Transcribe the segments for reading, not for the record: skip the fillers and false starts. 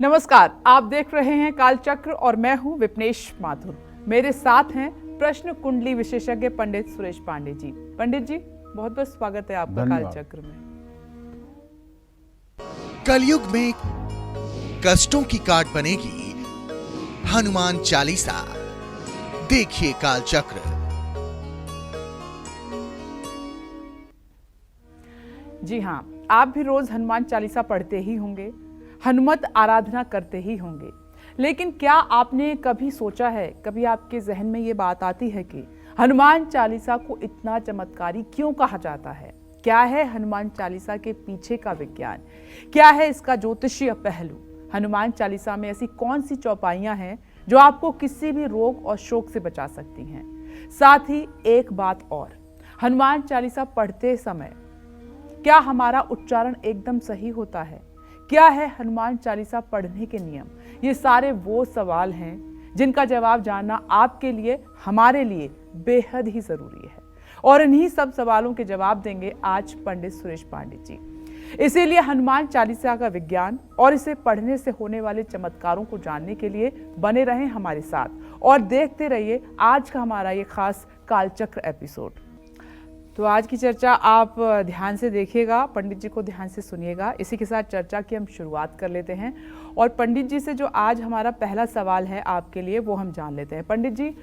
नमस्कार, आप देख रहे हैं कालचक्र और मैं हूं विपनेश माथुर। मेरे साथ हैं प्रश्न कुंडली विशेषज्ञ पंडित सुरेश पांडे जी। पंडित जी, बहुत बहुत स्वागत है आपका कालचक्र में। कलयुग में कष्टों की काट बनेगी हनुमान चालीसा। देखिए कालचक्र। जी हाँ, आप भी रोज हनुमान चालीसा पढ़ते ही होंगे, हनुमत आराधना करते ही होंगे। लेकिन क्या आपने कभी सोचा है, कभी आपके जहन में ये बात आती है कि हनुमान चालीसा को इतना चमत्कारी क्यों कहा जाता है? क्या है हनुमान चालीसा के पीछे का विज्ञान? क्या है इसका ज्योतिषीय पहलू? हनुमान चालीसा में ऐसी कौन सी चौपाइयां हैं जो आपको किसी भी रोग और शोक से बचा सकती हैं? साथ ही एक बात और, हनुमान चालीसा पढ़ते समय क्या हमारा उच्चारण एकदम सही होता है? क्या है हनुमान चालीसा पढ़ने के नियम? ये सारे वो सवाल हैं जिनका जवाब जानना आपके लिए, हमारे लिए बेहद ही जरूरी है। और इन्हीं सब सवालों के जवाब देंगे आज पंडित सुरेश पांडे जी। इसीलिए हनुमान चालीसा का विज्ञान और इसे पढ़ने से होने वाले चमत्कारों को जानने के लिए बने रहें हमारे साथ और देखते रहिए आज का हमारा ये खास कालचक्र एपिसोड। तो आज की चर्चा आप ध्यान से देखिएगा, पंडित जी को ध्यान से सुनिएगा। इसी के साथ चर्चा की हम शुरुआत कर लेते हैं और पंडित जी से जो आज हमारा पहला सवाल है आपके लिए वो हम जान लेते हैं। पंडित जी,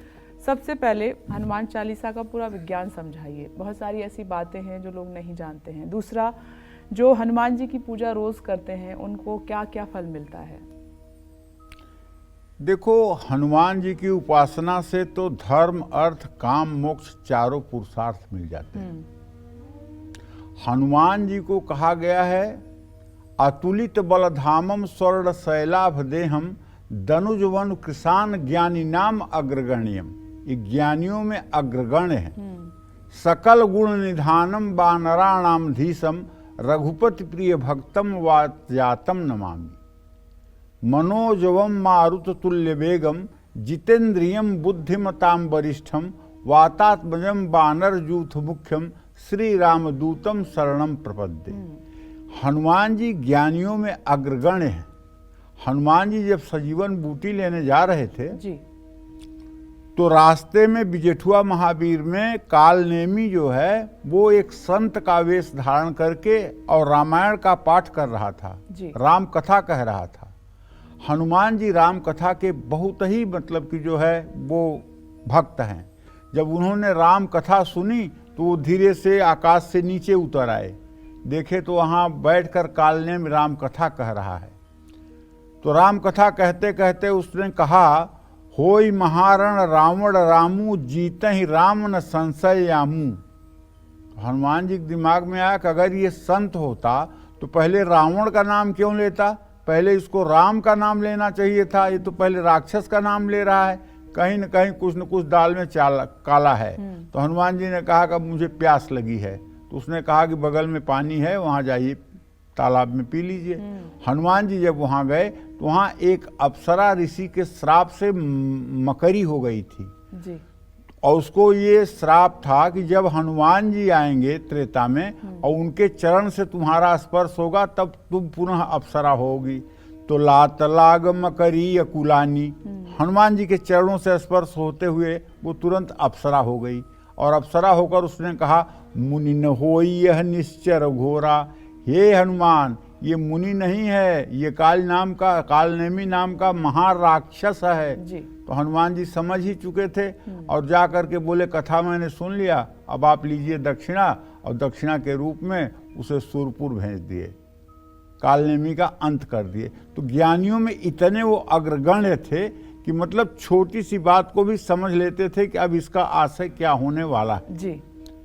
सबसे पहले हनुमान चालीसा का पूरा विज्ञान समझाइए। बहुत सारी ऐसी बातें हैं जो लोग नहीं जानते हैं। दूसरा, जो हनुमान जी की पूजा रोज करते हैं उनको क्या क्या फल मिलता है? देखो, हनुमान जी की उपासना से तो धर्म, अर्थ, काम, मोक्ष चारों पुरुषार्थ मिल जाते हैं। हनुमान जी को कहा गया है अतुलित बलधामम स्वर्ण शैलाभ देहम दनुजवन किसान ज्ञानी नाम अग्रगण्यम। ये ज्ञानियों में अग्रगण्य है। सकल गुण निधानम वानराणाम धीसम रघुपति प्रिय भक्तम वाजातम नमामि। मनोजवम मारुत तुल्य वेगम जितेन्द्रियम बुद्धिमताम वरिष्ठम वातात्मजम बानर जूथ मुख्यम श्री रामदूतम शरणम प्रपद्ये। हनुमान जी ज्ञानियों में अग्रगण्य हैं। हनुमान जी जब सजीवन बूटी लेने जा रहे थे जी, तो रास्ते में बिजेठुआ महावीर में कालनेमी जो है वो एक संत का वेश धारण करके और रामायण का पाठ कर रहा था, राम कथा कह रहा था। हनुमान जी राम कथा के बहुत ही मतलब कि जो है वो भक्त हैं। जब उन्होंने राम कथा सुनी तो वो धीरे से आकाश से नीचे उतर आए, देखे तो वहाँ बैठकर कालनेम राम कथा कह रहा है। तो राम कथा कहते कहते उसने कहा, होई महारण रावण रामू जीते ही राम न संशय यामू। हनुमान जी के दिमाग में आया कि अगर ये संत होता तो पहले रावण का नाम क्यों लेता, पहले इसको राम का नाम लेना चाहिए था। ये तो पहले राक्षस का नाम ले रहा है, कहीं न कहीं कुछ न कुछ दाल में काला है। तो हनुमान जी ने कहा कि मुझे प्यास लगी है। तो उसने कहा कि बगल में पानी है, वहाँ जाइए तालाब में पी लीजिए। हनुमान जी जब वहाँ गए तो वहाँ एक अप्सरा ऋषि के श्राप से मकरी हो गई थी जी। और उसको ये श्राप था कि जब हनुमान जी आएंगे त्रेता में और उनके चरण से तुम्हारा स्पर्श होगा तब तुम पुनः अप्सरा होगी। तो लात लाग मकरी अकुलानी, हनुमान जी के चरणों से स्पर्श होते हुए वो तुरंत अप्सरा हो गई। और अप्सरा होकर उसने कहा, मुनि न होई यह निश्चर घोरा। हे हनुमान, ये मुनि नहीं है, ये कालनेमी नाम का महाराक्षस है जी। तो हनुमान जी समझ ही चुके थे और जा करके बोले, कथा मैंने सुन लिया, अब आप लीजिए दक्षिणा। और दक्षिणा के रूप में उसे सुरपुर भेज दिए, कालनेमी का अंत कर दिए। तो ज्ञानियों में इतने वो अग्रगण्य थे कि मतलब छोटी सी बात को भी समझ लेते थे कि अब इसका आशय क्या होने वाला है जी।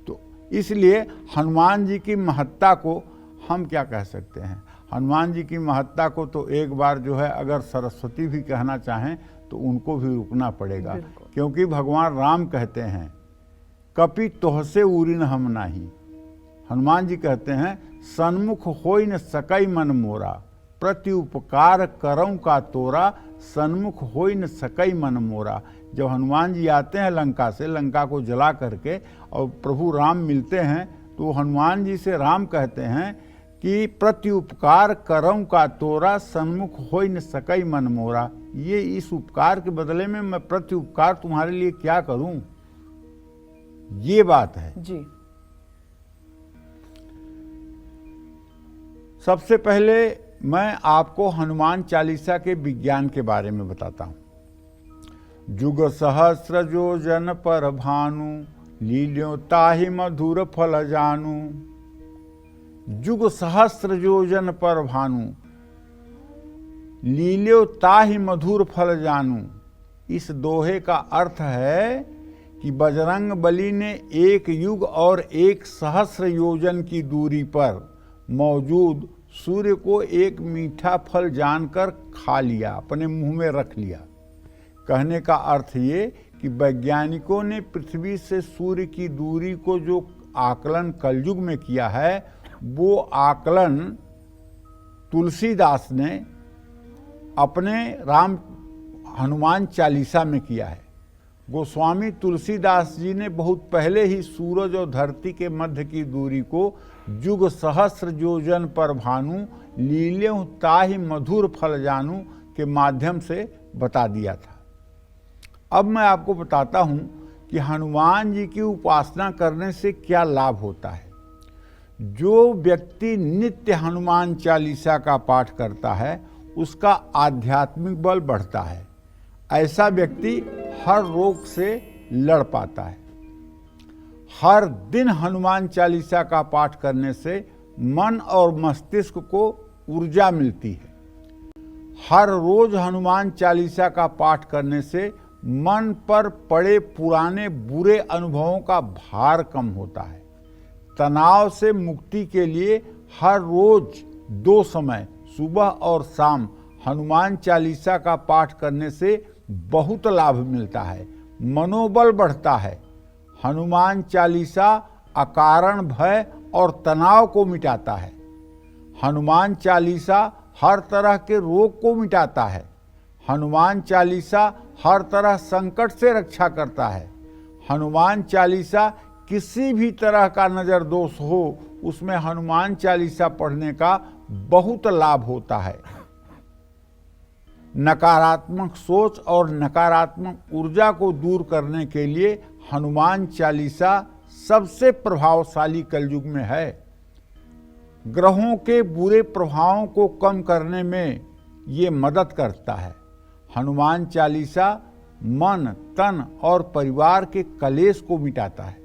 तो इसलिए हनुमान जी की महत्ता को हम क्या कह सकते हैं? हनुमान जी की महत्ता को तो एक बार जो है अगर सरस्वती भी कहना चाहें तो उनको भी रुकना पड़ेगा, क्योंकि भगवान राम कहते हैं कपि तोहसे उरिन हम नाही। हनुमान जी कहते हैं सन्मुख होई न सकई मन मोरा, प्रति उपकार करऊं का तोरा, सन्मुख होई न सकई मन मोरा। जब हनुमान जी आते हैं लंका से, लंका को जला करके और प्रभु राम मिलते हैं तो हनुमान जी से राम कहते हैं कि प्रति उपकार करऊं का तोरा, सन्मुख होई न सकई मन मोरा। ये इस उपकार के बदले में मैं प्रति उपकार तुम्हारे लिए क्या करूं, ये बात है जी। सबसे पहले मैं आपको हनुमान चालीसा के विज्ञान के बारे में बताता हूं। जुग सहस्र जो जन पर भानु, लील्यो ताहि मधुर फल जानू। जुग सहस्र जो जन पर भानु, लील्यो ताहि मधुर फल जानू। इस दोहे का अर्थ है कि बजरंग बली ने एक युग और एक सहस्र योजन की दूरी पर मौजूद सूर्य को एक मीठा फल जानकर खा लिया, अपने मुंह में रख लिया। कहने का अर्थ ये कि वैज्ञानिकों ने पृथ्वी से सूर्य की दूरी को जो आकलन कलयुग में किया है, वो आकलन तुलसीदास ने अपने हनुमान चालीसा में किया है। गोस्वामी तुलसीदास जी ने बहुत पहले ही सूरज और धरती के मध्य की दूरी को जुग सहस्र योजन पर भानु, लील्यो ताहि मधुर फल जानू के माध्यम से बता दिया था। अब मैं आपको बताता हूं कि हनुमान जी की उपासना करने से क्या लाभ होता है। जो व्यक्ति नित्य हनुमान चालीसा का पाठ करता है, उसका आध्यात्मिक बल बढ़ता है। ऐसा व्यक्ति हर रोग से लड़ पाता है। हर दिन हनुमान चालीसा का पाठ करने से मन और मस्तिष्क को ऊर्जा मिलती है। हर रोज हनुमान चालीसा का पाठ करने से मन पर पड़े पुराने बुरे अनुभवों का भार कम होता है। तनाव से मुक्ति के लिए हर रोज 2 समय सुबह और शाम हनुमान चालीसा का पाठ करने से बहुत लाभ मिलता है, मनोबल बढ़ता है। हनुमान चालीसा अकारण भय और तनाव को मिटाता है। हनुमान चालीसा हर तरह के रोग को मिटाता है। हनुमान चालीसा हर तरह संकट से रक्षा करता है। हनुमान चालीसा किसी भी तरह का नजर दोष हो, उसमें हनुमान चालीसा पढ़ने का बहुत लाभ होता है। नकारात्मक सोच और नकारात्मक ऊर्जा को दूर करने के लिए हनुमान चालीसा सबसे प्रभावशाली कलयुग में है। ग्रहों के बुरे प्रभावों को कम करने में ये मदद करता है। हनुमान चालीसा मन, तन और परिवार के कलेश को मिटाता है।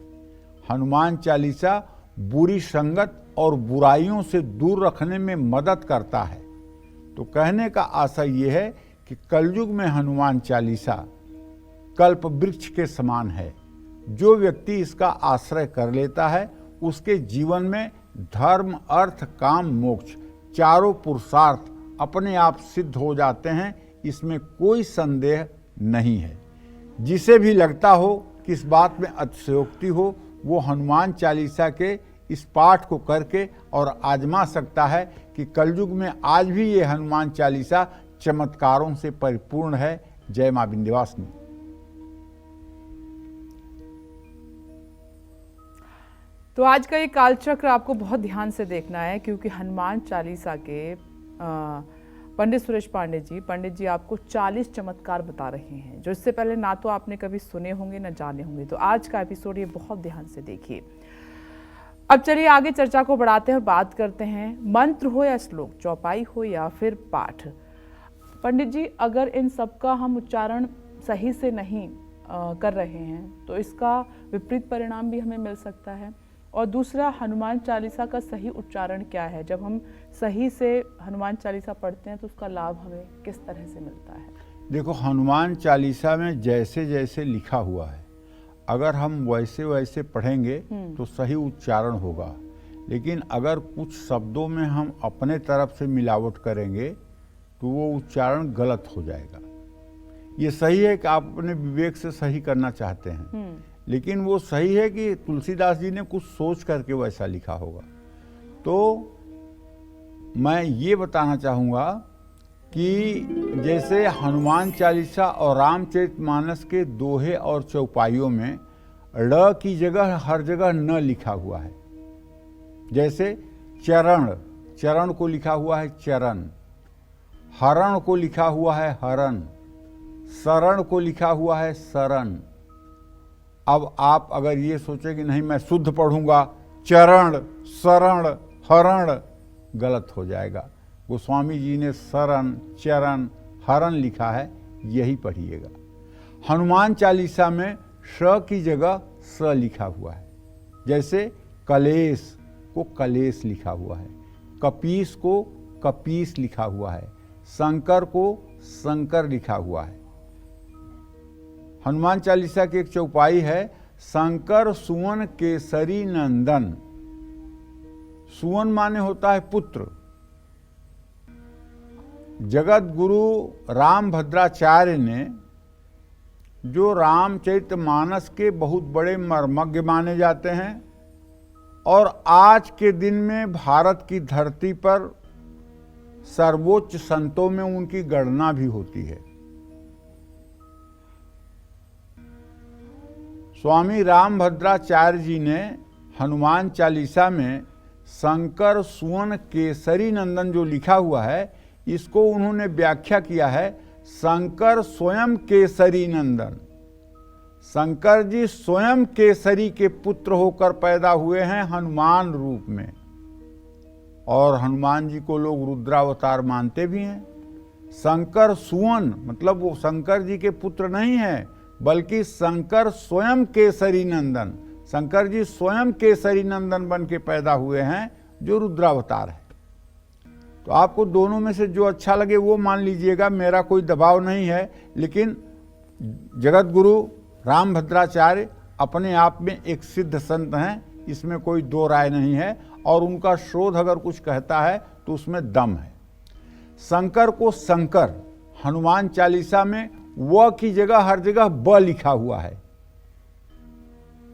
हनुमान चालीसा बुरी संगत और बुराइयों से दूर रखने में मदद करता है। तो कहने का आशय ये है कि कलयुग में हनुमान चालीसा कल्प वृक्ष के समान है। जो व्यक्ति इसका आश्रय कर लेता है, उसके जीवन में धर्म, अर्थ, काम, मोक्ष चारों पुरुषार्थ अपने आप सिद्ध हो जाते हैं। इसमें कोई संदेह नहीं है। जिसे भी लगता हो कि इस बात में अतिशयोक्ति हो, वो हनुमान चालीसा के इस पाठ को करके और आजमा सकता है कि कलयुग में आज भी ये हनुमान चालीसा चमत्कारों से परिपूर्ण है। जय मां विंध्यवासिनी। तो आज का ये कालचक्र आपको बहुत ध्यान से देखना है, क्योंकि हनुमान चालीसा के पंडित सुरेश पंडित जी आपको 40 चमत्कार बता रहे हैं, जो इससे पहले ना तो आपने कभी सुने होंगे ना जाने होंगे। तो आज का एपिसोड ये बहुत ध्यान से देखिए। अब चलिए आगे चर्चा को बढ़ाते हैं और बात करते हैं, मंत्र हो या श्लोक, चौपाई हो या फिर पाठ। पंडित जी, अगर इन सब का हम उच्चारण सही से नहीं कर रहे हैं तो इसका विपरीत परिणाम भी हमें मिल सकता है। और दूसरा, हनुमान चालीसा का सही उच्चारण क्या है? जब हम सही से हनुमान चालीसा पढ़ते हैं तो उसका लाभ हमें किस तरह से मिलता है? देखो, हनुमान चालीसा में जैसे जैसे लिखा हुआ है, अगर हम वैसे वैसे पढ़ेंगे तो सही उच्चारण होगा। लेकिन अगर कुछ शब्दों में हम अपने तरफ से मिलावट करेंगे तो वो उच्चारण गलत हो जाएगा। ये सही है कि आप अपने विवेक से सही करना चाहते हैं, लेकिन वो सही है कि तुलसीदास जी ने कुछ सोच करके वैसा लिखा होगा। तो मैं ये बताना चाहूँगा कि जैसे हनुमान चालीसा और रामचरितमानस के दोहे और चौपाइयों में ड़ की जगह हर जगह न लिखा हुआ है। जैसे चरण, चरण को लिखा हुआ है चरण, हरण को लिखा हुआ है हरण, शरण को लिखा हुआ है शरण। अब आप अगर ये सोचें कि नहीं मैं शुद्ध पढ़ूंगा चरण शरण हरण, गलत हो जाएगा। गोस्वामी जी ने शरण चरण हरण लिखा है, यही पढ़िएगा। हनुमान चालीसा में श की जगह स लिखा हुआ है, जैसे कलेश को कलेश लिखा हुआ है, कपीस को कपीस लिखा हुआ है, शंकर को शंकर लिखा हुआ है। हनुमान चालीसा की एक चौपाई है, शंकर सुवन केसरी नंदन। सुवन माने होता है पुत्र। जगत गुरु रामभद्राचार्य ने, जो रामचरितमानस के बहुत बड़े मर्मज्ञ माने जाते हैं और आज के दिन में भारत की धरती पर सर्वोच्च संतों में उनकी गणना भी होती है, स्वामी रामभद्राचार्य जी ने हनुमान चालीसा में शंकर सुवन केसरी नंदन जो लिखा हुआ है, इसको उन्होंने व्याख्या किया है शंकर स्वयं केसरी नंदन। शंकर जी स्वयं केसरी के पुत्र होकर पैदा हुए हैं हनुमान रूप में, और हनुमान जी को लोग रुद्रावतार मानते भी हैं। शंकर सुवन मतलब वो शंकर जी के पुत्र नहीं है, बल्कि शंकर स्वयं केसरी नंदन, शंकर जी स्वयं केसरी नंदन बन के पैदा हुए हैं, जो रुद्रावतार है। तो आपको दोनों में से जो अच्छा लगे वो मान लीजिएगा, मेरा कोई दबाव नहीं है। लेकिन जगत गुरु रामभद्राचार्य अपने आप में एक सिद्ध संत हैं, इसमें कोई दो राय नहीं है, और उनका शोध अगर कुछ कहता है तो उसमें दम है। शंकर को शंकर, हनुमान चालीसा में व की जगह हर जगह ब लिखा हुआ है,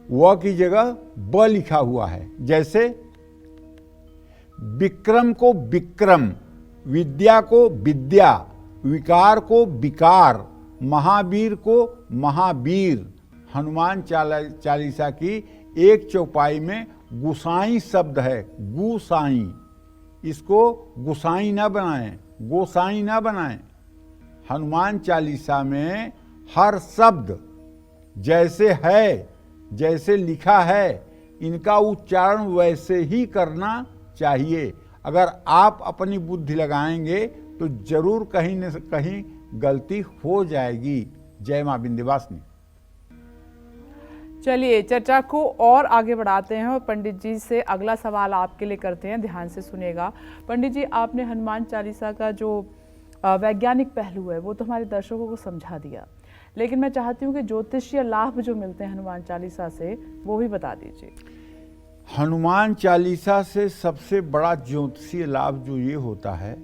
व की जगह ब लिखा हुआ है। जैसे विक्रम को विक्रम, विद्या को विद्या, विकार को विकार, महावीर को महावीर। हनुमान चालीसा की एक चौपाई में गुसाई शब्द है, गुसाई। इसको गुसाई ना बनाएं, गोसाई ना बनाएं। हनुमान चालीसा में हर शब्द जैसे है, जैसे लिखा है, इनका उच्चारण वैसे ही करना चाहिए। अगर आप अपनी बुद्धि लगाएंगे तो जरूर कहीं न कहीं गलती हो जाएगी। जय मां विंध्यवासिनी। चलिए चर्चा को और आगे बढ़ाते हैं और पंडित जी से अगला सवाल आपके लिए करते हैं, ध्यान से सुनिएगा। पंडित जी, आपने हनुमान चालीसा का जो वैज्ञानिक पहलू है वो तो हमारे दर्शकों को समझा दिया, लेकिन मैं चाहती हूँ कि ज्योतिषीय लाभ जो मिलते हैं हनुमान चालीसा से वो भी बता दीजिए। हनुमान चालीसा से सबसे बड़ा ज्योतिषीय लाभ जो ये होता है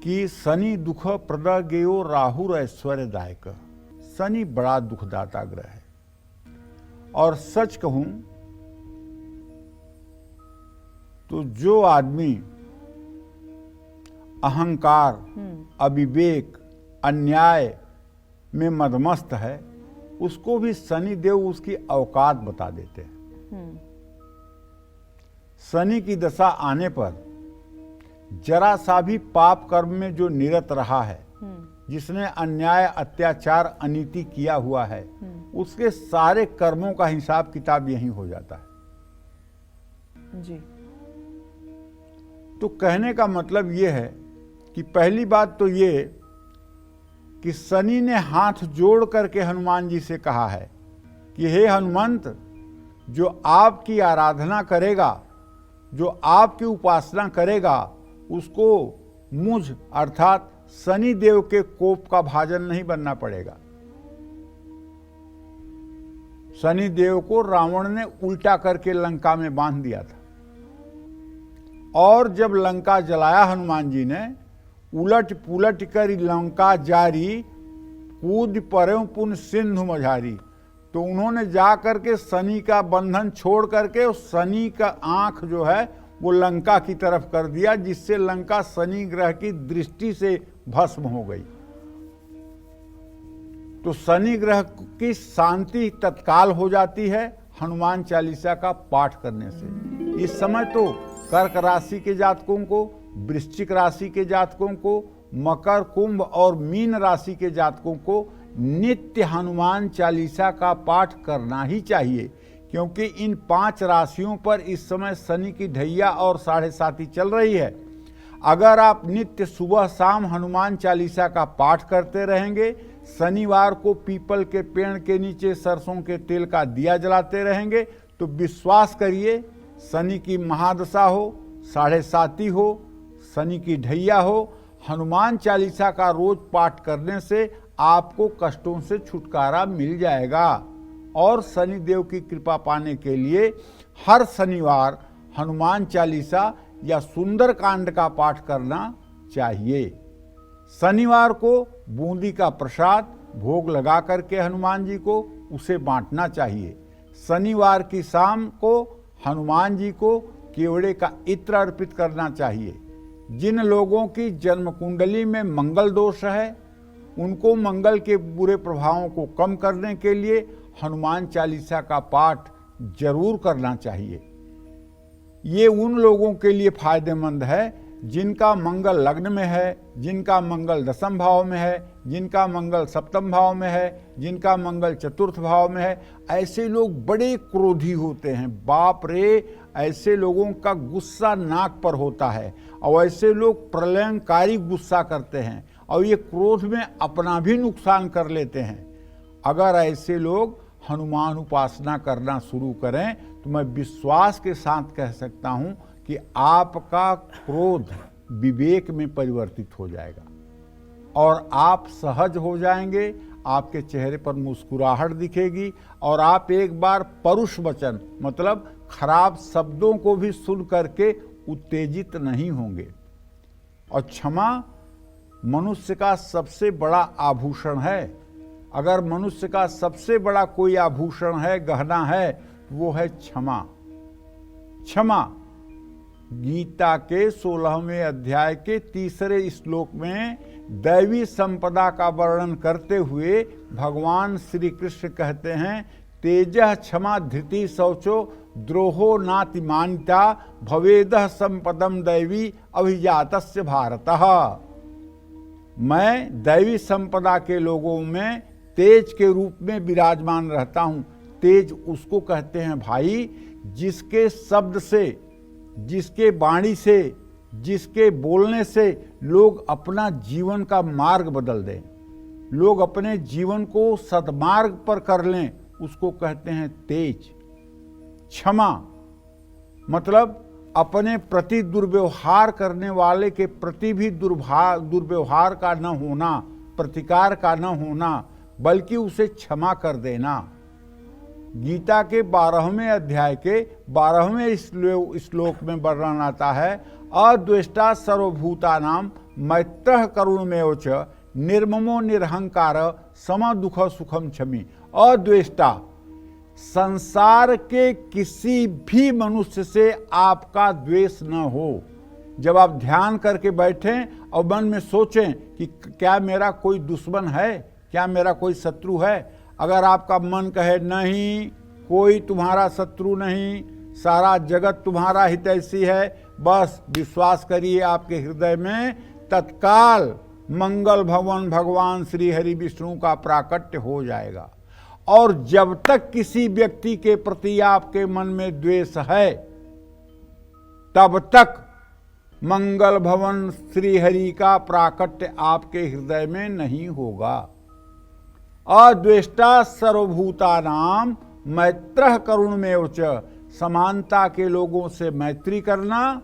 कि शनि दुख प्रद गेयो राहुर ऐश्वर्यदायक। शनि बड़ा दुखदाता ग्रह है, और सच कहूं तो जो आदमी अहंकार, अविवेक, अन्याय में मदमस्त है, उसको भी शनि देव उसकी औकात बता देते हैं। शनि की दशा आने पर जरा सा भी पाप कर्म में जो निरत रहा है, जिसने अन्याय, अत्याचार, अनीति किया हुआ है, उसके सारे कर्मों का हिसाब किताब यही हो जाता है जी। तो कहने का मतलब ये है कि पहली बात तो ये कि शनि ने हाथ जोड़ करके हनुमान जी से कहा है कि हे हनुमंत, जो आपकी आराधना करेगा, जो आपकी उपासना करेगा, उसको मुझ अर्थात शनि देव के कोप का भाजन नहीं बनना पड़ेगा। शनि देव को रावण ने उल्टा करके लंका में बांध दिया था, और जब लंका जलाया हनुमान जी ने, उलट पुलट कर लंका जारी, कूद परे पुन सिंधु मझारी। तो उन्होंने जा करके शनि का बंधन छोड़ करके उस शनि का आंख जो है वो लंका की तरफ कर दिया, जिससे लंका शनि ग्रह की दृष्टि से भस्म हो गई। तो शनि ग्रह की शांति तत्काल हो जाती है हनुमान चालीसा का पाठ करने से। इस समय तो कर्क राशि के जातकों को, वृश्चिक राशि के जातकों को, मकर, कुंभ और मीन राशि के जातकों को नित्य हनुमान चालीसा का पाठ करना ही चाहिए, क्योंकि इन 5 राशियों पर इस समय शनि की ढैया और 7.5 चल रही है। अगर आप नित्य सुबह शाम हनुमान चालीसा का पाठ करते रहेंगे, शनिवार को पीपल के पेड़ के नीचे सरसों के तेल का दिया जलाते रहेंगे, तो विश्वास करिए, शनि की महादशा हो, 7.5 हो, शनि की ढैया हो, हनुमान चालीसा का रोज पाठ करने से आपको कष्टों से छुटकारा मिल जाएगा। और शनि देव की कृपा पाने के लिए हर शनिवार हनुमान चालीसा या सुंदर कांड का पाठ करना चाहिए। शनिवार को बूंदी का प्रसाद भोग लगा करके हनुमान जी को उसे बांटना चाहिए। शनिवार की शाम को हनुमान जी को केवड़े का इत्र अर्पित करना चाहिए। जिन लोगों की जन्म कुंडली में मंगल दोष है, उनको मंगल के बुरे प्रभावों को कम करने के लिए हनुमान चालीसा का पाठ जरूर करना चाहिए। ये उन लोगों के लिए फायदेमंद है जिनका मंगल लग्न में है, जिनका मंगल दशम भाव में है, जिनका मंगल सप्तम भाव में है, जिनका मंगल चतुर्थ भाव में है। ऐसे लोग बड़े क्रोधी होते हैं, बाप रे, ऐसे लोगों का गुस्सा नाक पर होता है और ऐसे लोग प्रलयंकारी गुस्सा करते हैं और ये क्रोध में अपना भी नुकसान कर लेते हैं। अगर ऐसे लोग हनुमान उपासना करना शुरू करें तो मैं विश्वास के साथ कह सकता हूं कि आपका क्रोध विवेक में परिवर्तित हो जाएगा और आप सहज हो जाएंगे, आपके चेहरे पर मुस्कुराहट दिखेगी और आप एक बार परुष वचन मतलब खराब शब्दों को भी सुन करके उत्तेजित नहीं होंगे। और क्षमा मनुष्य का सबसे बड़ा आभूषण है। अगर मनुष्य का सबसे बड़ा कोई आभूषण है, गहना है, वो है क्षमा। क्षमा गीता के 16वें अध्याय के 3 श्लोक में दैवी संपदा का वर्णन करते हुए भगवान श्री कृष्ण कहते हैं, तेजः क्षमा धृति शौचो द्रोहो नातिमानिता भवेदः संपदम दैवी अभिजातस्य भारतः। मैं दैवी संपदा के लोगों में तेज के रूप में विराजमान रहता हूं। तेज उसको कहते हैं भाई, जिसके शब्द से, जिसके वाणी से, जिसके बोलने से लोग अपना जीवन का मार्ग बदल दें, लोग अपने जीवन को सद्मार्ग पर कर लें, उसको कहते हैं तेज। क्षमा मतलब अपने प्रति दुर्व्यवहार करने वाले के प्रति भी दुर्व्यवहार का न होना, प्रतिकार का न होना, बल्कि उसे क्षमा कर देना। गीता के 12वें अध्याय के 12वें श्लोक में वर्णन आता है, अद्वेष्टा सर्वभूतानां मैत्रः करुणमेव च निर्ममो निरहंकार सम दुख सुखम क्षमी। अद्वेष्टा, संसार के किसी भी मनुष्य से आपका द्वेष न हो। जब आप ध्यान करके बैठें और मन में सोचें कि क्या मेरा कोई दुश्मन है, क्या मेरा कोई शत्रु है, अगर आपका मन कहे नहीं, कोई तुम्हारा शत्रु नहीं, सारा जगत तुम्हारा हितैषी है, बस विश्वास करिए आपके हृदय में तत्काल मंगल भवन भगवान श्री हरि विष्णु का प्राकट्य हो जाएगा। और जब तक किसी व्यक्ति के प्रति आपके मन में द्वेष है, तब तक मंगल भवन श्री हरि का प्राकट्य आपके हृदय में नहीं होगा। अद्वेष्टा सर्वभूतानां मैत्रः करुणमेव च, समानता के लोगों से मैत्री करना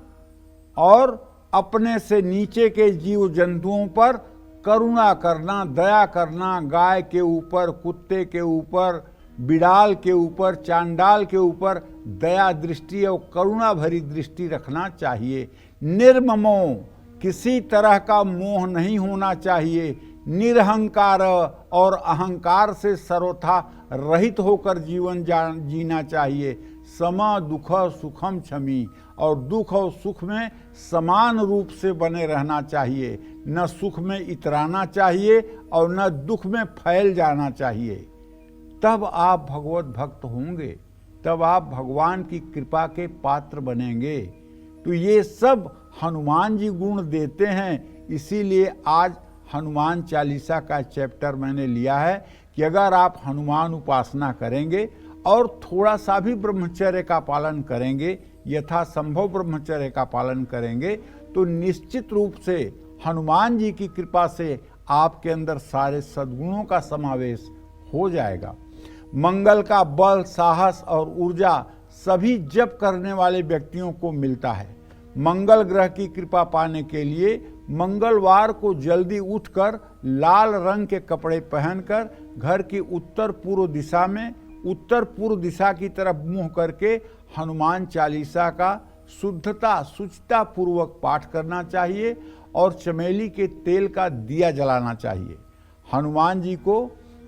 और अपने से नीचे के जीव जंतुओं पर करुणा करना, दया करना, गाय के ऊपर, कुत्ते के ऊपर, बिड़ाल के ऊपर, चांडाल के ऊपर दया दृष्टि और करुणा भरी दृष्टि रखना चाहिए। निर्ममो, किसी तरह का मोह नहीं होना चाहिए। निरहंकार और अहंकार से सर्वथा रहित होकर जीवन जीना चाहिए। सम दुख सुखम क्षमी, और दुख और सुख में समान रूप से बने रहना चाहिए। न सुख में इतराना चाहिए और न दुख में फैल जाना चाहिए। तब आप भगवत भक्त होंगे, तब आप भगवान की कृपा के पात्र बनेंगे। तो ये सब हनुमान जी गुण देते हैं। इसीलिए आज हनुमान चालीसा का चैप्टर मैंने लिया है कि अगर आप हनुमान उपासना करेंगे और थोड़ा सा भी ब्रह्मचर्य का पालन करेंगे, यथासंभव ब्रह्मचर्य का पालन करेंगे, तो निश्चित रूप से हनुमान जी की कृपा से आपके अंदर सारे सद्गुणों का समावेश हो जाएगा। मंगल का बल, साहस और ऊर्जा सभी जप करने वाले व्यक्तियों को मिलता है। मंगल ग्रह की कृपा पाने के लिए मंगलवार को जल्दी उठकर लाल रंग के कपड़े पहनकर घर की उत्तर पूर्व दिशा में उत्तर पूर्व दिशा की तरफ मुंह करके हनुमान चालीसा का शुद्धता शुचिता पूर्वक पाठ करना चाहिए और चमेली के तेल का दिया जलाना चाहिए। हनुमान जी को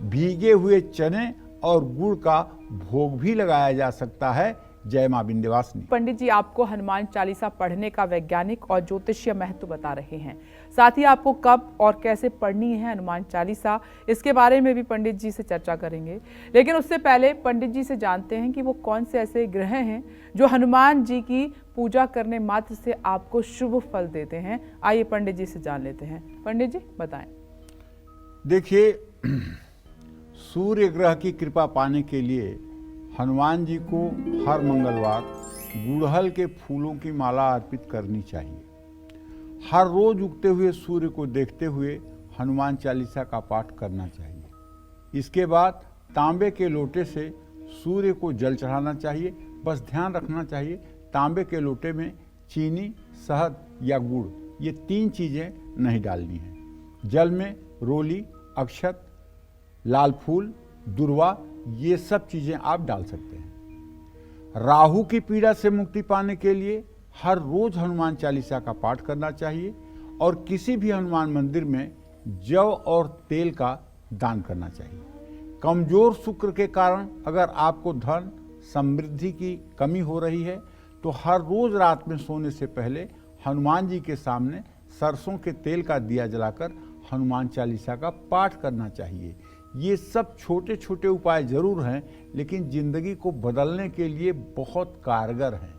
भीगे हुए चने और गुड़ का भोग भी लगाया जा सकता है। जय मां विंध्यवासिनी। पंडित जी आपको हनुमान चालीसा पढ़ने का वैज्ञानिक और ज्योतिषीय महत्व बता रहे हैं, साथ ही आपको कब और कैसे पढ़नी है हनुमान चालीसा, इसके बारे में भी पंडित जी से चर्चा करेंगे। लेकिन उससे पहले पंडित जी से जानते हैं कि वो कौन से ऐसे ग्रह हैं जो हनुमान जी की पूजा करने मात्र से आपको शुभ फल देते हैं। आइए पंडित जी से जान लेते हैं। पंडित जी बताएं। देखिए, सूर्य ग्रह की कृपा पाने के लिए हनुमान जी को हर मंगलवार गुड़हल के फूलों की माला अर्पित करनी चाहिए। हर रोज उगते हुए सूर्य को देखते हुए हनुमान चालीसा का पाठ करना चाहिए। इसके बाद तांबे के लोटे से सूर्य को जल चढ़ाना चाहिए। बस ध्यान रखना चाहिए तांबे के लोटे में चीनी, शहद या गुड़ ये 3 चीज़ें नहीं डालनी है। जल में रोली, अक्षत, लाल फूल, दुर्वा ये सब चीजें आप डाल सकते हैं। राहु की पीड़ा से मुक्ति पाने के लिए हर रोज हनुमान चालीसा का पाठ करना चाहिए और किसी भी हनुमान मंदिर में जव और तेल का दान करना चाहिए। कमजोर शुक्र के कारण अगर आपको धन समृद्धि की कमी हो रही है तो हर रोज रात में सोने से पहले हनुमान जी के सामने सरसों के तेल का दिया जलाकर हनुमान चालीसा का पाठ करना चाहिए। ये सब छोटे छोटे उपाय जरूर हैं, लेकिन जिंदगी को बदलने के लिए बहुत कारगर हैं।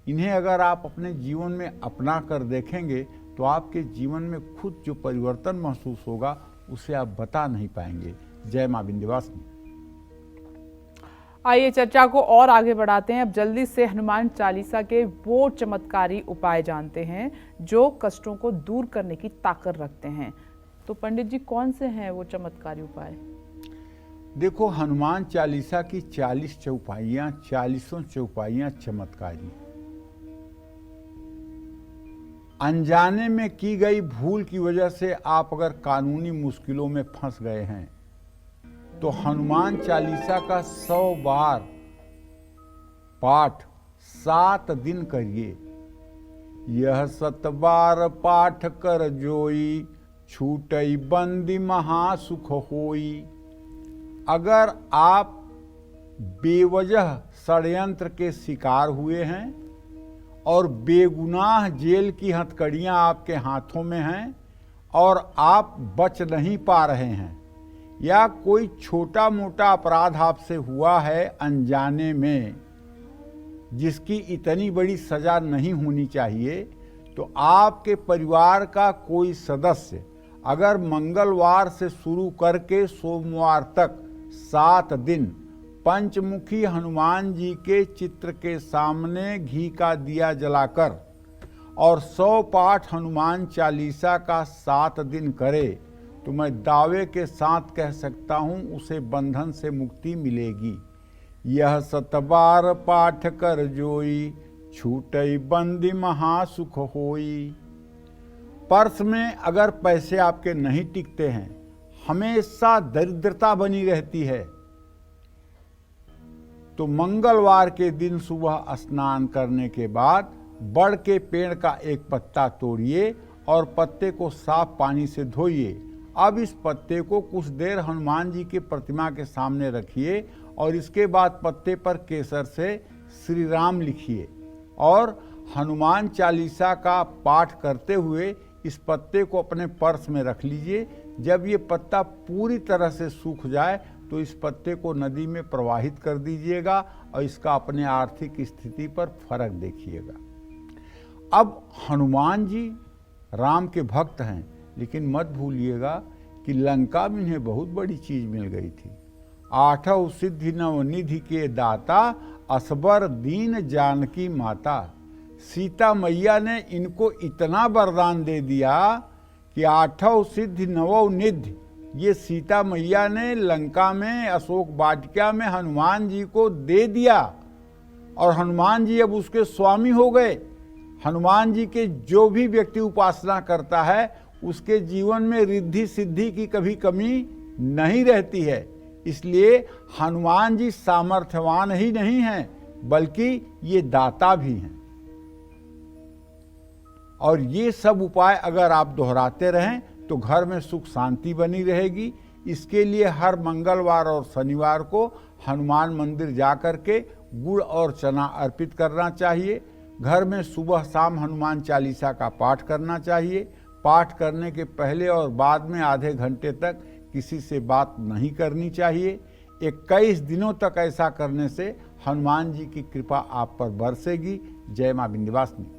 इन्हें अगर आप अपने जीवन में अपना कर देखेंगे तो आपके जीवन में खुद जो परिवर्तन महसूस होगा उसे आप बता नहीं पाएंगे। जय मां विंध्यवासिनी। आइए चर्चा को और आगे बढ़ाते हैं। अब जल्दी से हनुमान चालीसा के वो चमत्कारी उपाय जानते हैं जो कष्टों को दूर करने की ताकत रखते हैं। तो पंडित जी कौन से हैं वो चमत्कारी उपाय? देखो, हनुमान चालीसा की 40 चौपाइयां, 40 चौपाइयां चमत्कारी। अनजाने में की गई भूल की वजह से आप अगर कानूनी मुश्किलों में फंस गए हैं तो हनुमान चालीसा का 100 बार पाठ 7 दिन करिए। यह 7 बार पाठ कर जोई, छूटई बंदी महासुख होई। अगर आप बेवजह षड्यंत्र के शिकार हुए हैं और बेगुनाह जेल की हथकड़ियां आपके हाथों में हैं और आप बच नहीं पा रहे हैं, या कोई छोटा मोटा अपराध आपसे हुआ है अनजाने में जिसकी इतनी बड़ी सजा नहीं होनी चाहिए, तो आपके परिवार का कोई सदस्य अगर मंगलवार से शुरू करके सोमवार तक 7 दिन पंचमुखी हनुमान जी के चित्र के सामने घी का दिया जलाकर और 100 पाठ हनुमान चालीसा का 7 दिन करे तो मैं दावे के साथ कह सकता हूं उसे बंधन से मुक्ति मिलेगी। यह 7 बार पाठ कर जोई, छूटई बंदी महासुख होई। पर्स में अगर पैसे आपके नहीं टिकते हैं, हमेशा दरिद्रता बनी रहती है, तो मंगलवार के दिन सुबह स्नान करने के बाद बड़ के पेड़ का एक पत्ता तोड़िए और पत्ते को साफ पानी से धोइए। अब इस पत्ते को कुछ देर हनुमान जी की प्रतिमा के सामने रखिए और इसके बाद पत्ते पर केसर से श्री राम लिखिए और हनुमान चालीसा का पाठ करते हुए इस पत्ते को अपने पर्स में रख लीजिए। जब ये पत्ता पूरी तरह से सूख जाए तो इस पत्ते को नदी में प्रवाहित कर दीजिएगा और इसका अपने आर्थिक स्थिति पर फर्क देखिएगा। अब हनुमान जी राम के भक्त हैं, लेकिन मत भूलिएगा कि लंका में इन्हें बहुत बड़ी चीज मिल गई थी। 8 सिद्धि नवनिधि के दाता, असबर दीन जानकी माता। सीता मैया ने इनको इतना वरदान दे दिया कि 8 सिद्धि नवनिधि ये सीता मैया ने लंका में अशोक वाटिका में हनुमान जी को दे दिया, और हनुमान जी अब उसके स्वामी हो गए। हनुमान जी के जो भी व्यक्ति उपासना करता है उसके जीवन में रिद्धि सिद्धि की कभी कमी नहीं रहती है। इसलिए हनुमान जी सामर्थ्यवान ही नहीं हैं, बल्कि ये दाता भी हैं। और ये सब उपाय अगर आप दोहराते रहें तो घर में सुख शांति बनी रहेगी। इसके लिए हर मंगलवार और शनिवार को हनुमान मंदिर जाकर के गुड़ और चना अर्पित करना चाहिए। घर में सुबह शाम हनुमान चालीसा का पाठ करना चाहिए। पाठ करने के पहले और बाद में आधे घंटे तक किसी से बात नहीं करनी चाहिए। 21 दिनों तक ऐसा करने से हनुमान जी की कृपा आप पर बरसेगी। जय मां विंध्यवासिनी।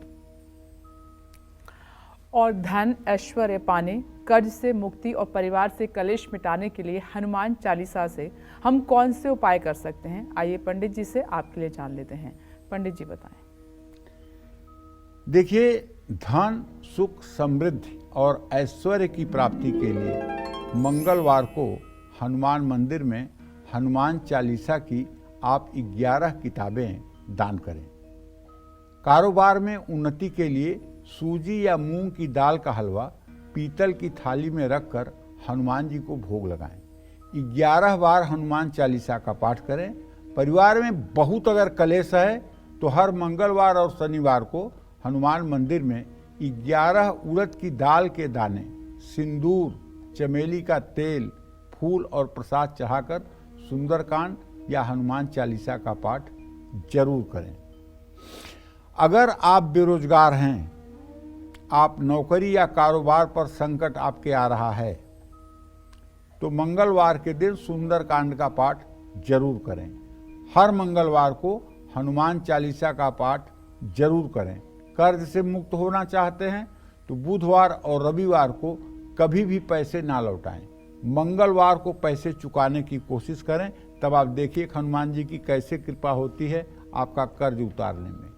और धन ऐश्वर्य पाने, कर्ज से मुक्ति और परिवार से कलेश मिटाने के लिए हनुमान चालीसा से हम कौन से उपाय कर सकते हैं, आइए पंडित जी से आपके लिए जान लेते हैं। पंडित जी बताएं। देखिए, धन सुख समृद्धि और ऐश्वर्य की प्राप्ति के लिए मंगलवार को हनुमान मंदिर में हनुमान चालीसा की आप 11 किताबें दान करें। कारोबार में उन्नति के लिए सूजी या मूंग की दाल का हलवा पीतल की थाली में रखकर हनुमान जी को भोग लगाएं। 11 बार हनुमान चालीसा का पाठ करें। परिवार में बहुत अगर कलेश है तो हर मंगलवार और शनिवार को हनुमान मंदिर में 11 उड़द की दाल के दाने, सिंदूर, चमेली का तेल, फूल और प्रसाद चढ़ाकर सुंदरकांड या हनुमान चालीसा का पाठ जरूर करें। अगर आप बेरोजगार हैं, आप नौकरी या कारोबार पर संकट आपके आ रहा है, तो मंगलवार के दिन सुंदरकांड का पाठ जरूर करें। हर मंगलवार को हनुमान चालीसा का पाठ जरूर करें। कर्ज से मुक्त होना चाहते हैं तो बुधवार और रविवार को कभी भी पैसे ना लौटाएं। मंगलवार को पैसे चुकाने की कोशिश करें, तब आप देखिए हनुमान जी की कैसे कृपा होती है आपका कर्ज उतारने में।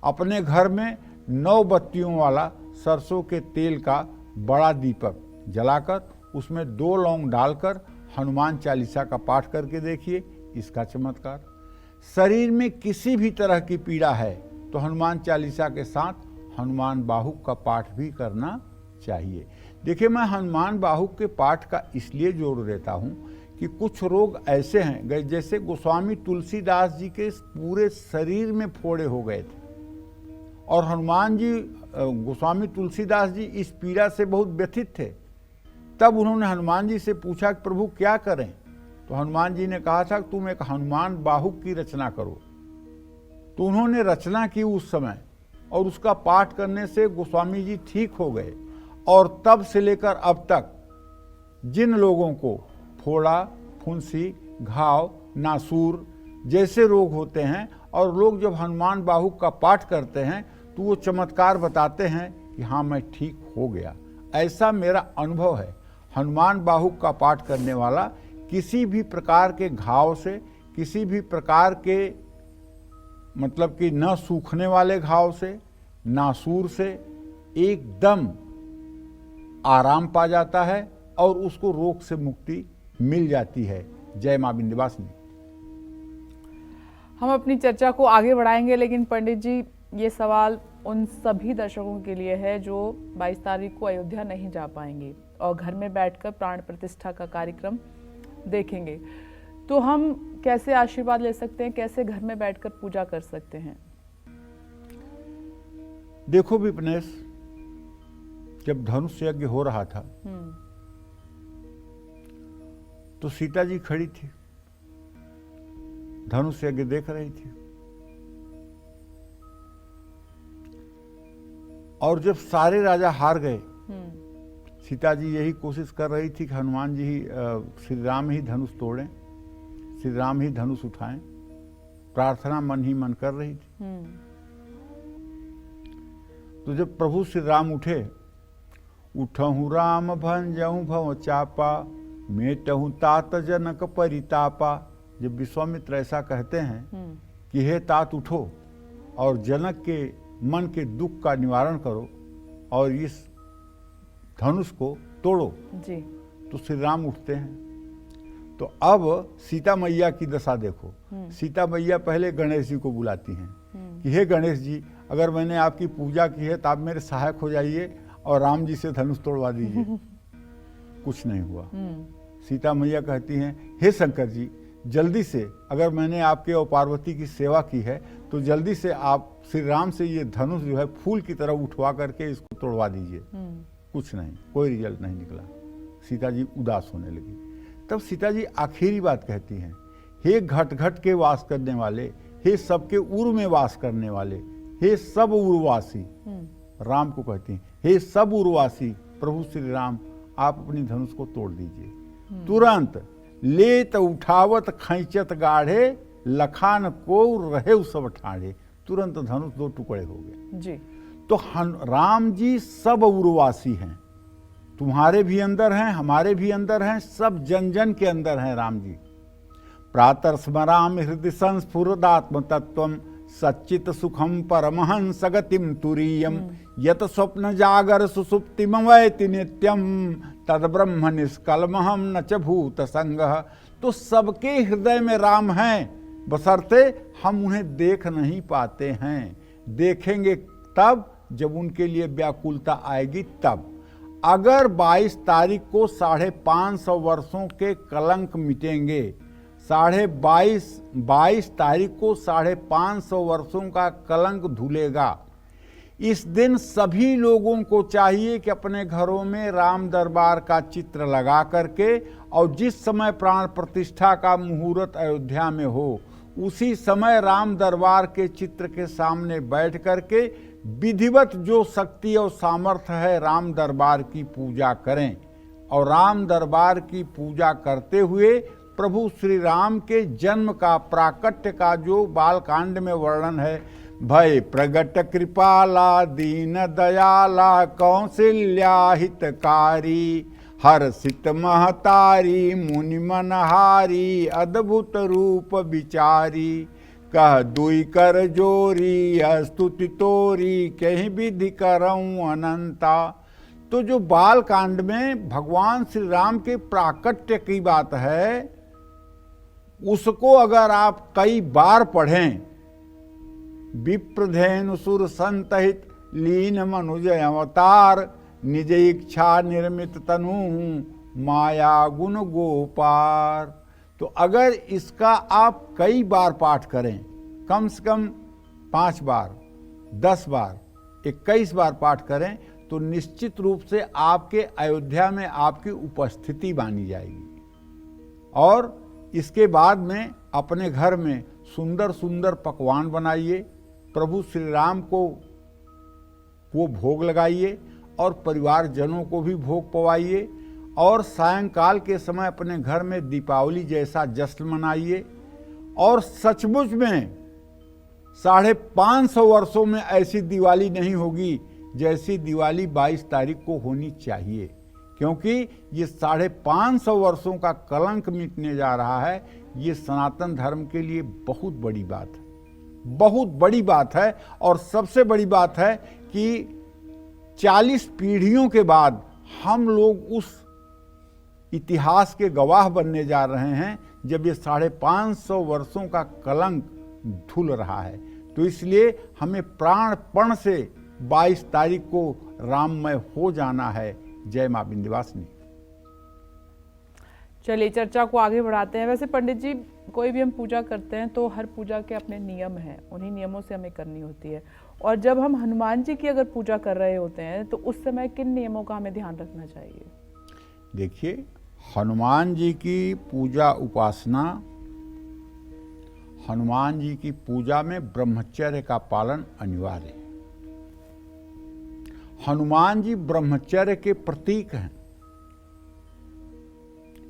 अपने घर में 9 बत्तियों वाला सरसों के तेल का बड़ा दीपक जलाकर उसमें 2 लौंग डालकर हनुमान चालीसा का पाठ करके देखिए इसका चमत्कार। शरीर में किसी भी तरह की पीड़ा है तो हनुमान चालीसा के साथ हनुमान बाहुक का पाठ भी करना चाहिए। देखिए, मैं हनुमान बाहुक के पाठ का इसलिए जोड़ देता हूँ कि कुछ रोग ऐसे हैं, जैसे गोस्वामी तुलसीदास जी के पूरे शरीर में फोड़े हो गए थे और हनुमान जी गोस्वामी तुलसीदास जी इस पीड़ा से बहुत व्यथित थे। तब उन्होंने हनुमान जी से पूछा कि प्रभु क्या करें, तो हनुमान जी ने कहा था कि तुम एक हनुमान बाहुक की रचना करो। तो उन्होंने रचना की उस समय, और उसका पाठ करने से गोस्वामी जी ठीक हो गए। और तब से लेकर अब तक जिन लोगों को फोड़ा, फुंसी, घाव, नासूर जैसे रोग होते हैं और लोग जब हनुमान बाहुक का पाठ करते हैं तो वो चमत्कार बताते हैं कि हाँ मैं ठीक हो गया। ऐसा मेरा अनुभव है। हनुमान बाहुक का पाठ करने वाला किसी भी प्रकार के घाव से, किसी भी प्रकार के मतलब कि न सूखने वाले घाव से, नासूर से एकदम आराम पा जाता है और उसको रोग से मुक्ति मिल जाती है। जय मां विंध्यवासिनी। हम अपनी चर्चा को आगे बढ़ाएंगे, लेकिन पंडित जी ये सवाल उन सभी दर्शकों के लिए है जो 22 तारीख को अयोध्या नहीं जा पाएंगे और घर में बैठकर प्राण प्रतिष्ठा का कार्यक्रम देखेंगे। तो हम कैसे आशीर्वाद ले सकते हैं, कैसे घर में बैठकर पूजा कर सकते हैं? देखो विपनेश, जब धनुष यज्ञ हो रहा था तो सीता जी खड़ी थी, धनुष यज्ञ देख रही थी। और जब सारे राजा हार गए, सीता जी यही कोशिश कर रही थी कि हनुमान जी ही, श्री राम ही धनुष तोड़ें, श्री राम ही धनुष उठाएं। प्रार्थना मन ही मन कर रही थी। तो जब प्रभु श्री राम उठे, उठहु राम भंजहु भव चापा, मेटहु तात जनक परितापा। जब विश्वामित्र ऐसा कहते हैं कि हे तात उठो और जनक के मन के दुख का निवारण करो और इस धनुष को तोड़ो जी। तो श्री राम उठते हैं। तो अब सीता मैया की दशा देखो। सीता मैया पहले गणेश जी को बुलाती हैं कि हे गणेश जी, अगर मैंने आपकी पूजा की है तो आप मेरे सहायक हो जाइए और राम जी से धनुष तोड़वा दीजिए। कुछ नहीं हुआ। सीता मैया कहती हैं हे शंकर जी, जल्दी से, अगर मैंने आपके और पार्वती की सेवा की है तो जल्दी से आप श्री राम से ये धनुष जो है फूल की तरह उठवा करके इसको तोड़वा दीजिए। कुछ नहीं, कोई रिजल्ट नहीं निकला। सीता जी उदास होने लगी। तब सीता जी आखिरी बात कहती हैं, हे घट घट के वास करने वाले, हे सबके उर में वास करने वाले, हे सब उर्वासी। राम को कहती हैं, हे सब उर्वासी प्रभु श्री राम, आप अपनी धनुष को तोड़ दीजिए। तुरंत लेत उठावत खैचत गाढ़े, लखान को रहे सब ठाढ़े। तुरंत धनुष दो टुकड़े हो गए जी। तो राम जी सब उर्वासी हैं, तुम्हारे भी अंदर हैं, हमारे भी अंदर हैं, सब जन जन के अंदर हैं राम जी। प्रातः स्मराम हृदय संस्फुरदात्म तत्वम, सच्चित सुखम परमहंस गतिम तुरीयम, यत स्वप्न जागर सुसुप्तिम वैति नित्यम, तद ब्रह्म निष्कलमहम न च भूत संगः। तो सबके हृदय में राम हैं, बशर्ते हम उन्हें देख नहीं पाते हैं। देखेंगे तब जब उनके लिए व्याकुलता आएगी तब। अगर 22 तारीख को 550 वर्षों के कलंक मिटेंगे, 22 तारीख को 550 वर्षों का कलंक धुलेगा। इस दिन सभी लोगों को चाहिए कि अपने घरों में राम दरबार का चित्र लगा करके, और जिस समय प्राण प्रतिष्ठा का मुहूर्त अयोध्या में हो, उसी समय राम दरबार के चित्र के सामने बैठ करके विधिवत जो शक्ति और सामर्थ्य है राम दरबार की पूजा करें। और राम दरबार की पूजा करते हुए प्रभु श्री राम के जन्म का, प्राकट्य का जो बालकांड में वर्णन है, भय प्रगट कृपाला दीन दयाला कौशल्या हितकारी, हर्षित महतारी मुनि मनहारी अद्भुत रूप विचारी, कह दुई कर जोरी स्तुति तोरी कहीं विधि करऊं अनंता। तो जो बाल कांड में भगवान श्री राम के प्राकट्य की बात है, उसको अगर आप कई बार पढ़ें, विप्रधेनु सुर संतहित लीन मनुज अवतार, निज इच्छा निर्मित तनु माया गुण गोपार। तो अगर इसका आप कई बार पाठ करें, कम से कम 5 बार, 10 बार, 21 बार पाठ करें, तो निश्चित रूप से आपके अयोध्या में आपकी उपस्थिति मानी जाएगी। और इसके बाद में अपने घर में सुंदर सुंदर पकवान बनाइए, प्रभु श्री राम को वो भोग लगाइए और परिवारजनों को भी भोग पवाइए। और सायंकाल के समय अपने घर में दीपावली जैसा जश्न मनाइए। और सचमुच में 550 वर्षों में ऐसी दिवाली नहीं होगी जैसी दिवाली 22 तारीख को होनी चाहिए, क्योंकि ये 550 वर्षों का कलंक मिटने जा रहा है। ये सनातन धर्म के लिए बहुत बड़ी बात है, बहुत बड़ी बात है। और सबसे बड़ी बात है कि 40 पीढ़ियों के बाद हम लोग उस इतिहास के गवाह बनने जा रहे हैं जब ये 550 वर्षों का कलंक धुल रहा है। तो इसलिए हमें प्राणपण से 22 तारीख को राममय हो जाना है। जय मां विंध्यवासिनी। चलिए चर्चा को आगे बढ़ाते हैं। वैसे पंडित जी, कोई भी हम पूजा करते हैं तो हर पूजा के अपने नियम हैं, उन्हीं नियमों से हमें करनी होती है। और जब हम हनुमान जी की अगर पूजा कर रहे होते हैं तो उस समय किन नियमों का हमें ध्यान रखना चाहिए? देखिए, हनुमान जी की पूजा उपासना, हनुमान जी की पूजा में ब्रह्मचर्य का पालन अनिवार्य है। हनुमान जी ब्रह्मचर्य के प्रतीक हैं।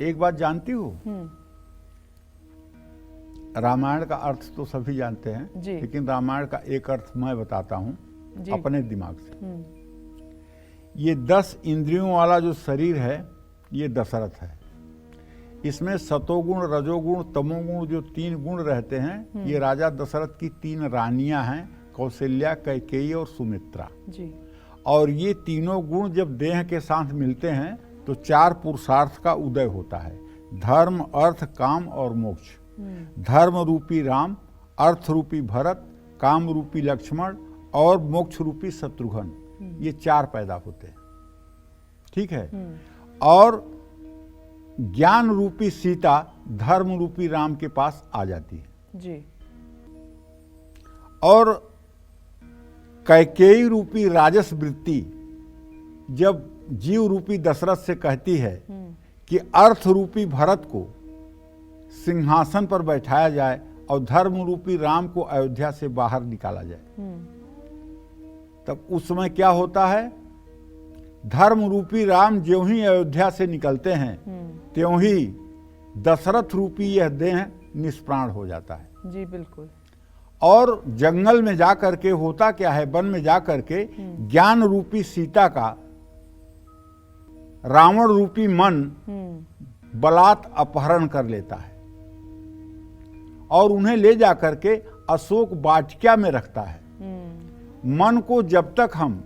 एक बात जानती हो, रामायण का अर्थ तो सभी जानते हैं, लेकिन रामायण का एक अर्थ मैं बताता हूं। जी। अपने दिमाग से। ये 10 इंद्रियों वाला जो शरीर है ये दशरथ है। इसमें सतोगुण, रजोगुण, तमोगुण जो 3 गुण रहते हैं, ये राजा दशरथ की 3 रानियां हैं, कौशल्या, कैकेयी और सुमित्रा जी। और ये तीनों गुण जब देह के साथ मिलते हैं तो 4 पुरुषार्थ का उदय होता है, धर्म, अर्थ, काम और मोक्ष। धर्म रूपी राम, अर्थ रूपी भरत, काम रूपी लक्ष्मण और मोक्ष रूपी शत्रुघ्न, ये 4 पैदा होते हैं। ठीक है। और ज्ञान रूपी सीता धर्म रूपी राम के पास आ जाती है जी। और कैकेयी रूपी राजस वृत्ति जब जीव रूपी दशरथ से कहती है कि अर्थ रूपी भरत को सिंहासन पर बैठाया जाए और धर्म रूपी राम को अयोध्या से बाहर निकाला जाए, तब उस समय क्या होता है, धर्म रूपी राम ज्यों ही अयोध्या से निकलते हैं त्यों ही दशरथ रूपी यह देह निष्प्राण हो जाता है। जी बिल्कुल। और जंगल में जाकर के होता क्या है, वन में जाकर के ज्ञान रूपी सीता का रावण रूपी मन बलात् अपहरण कर लेता है और उन्हें ले जाकर के अशोक वाटिका में रखता है। मन को जब तक हम,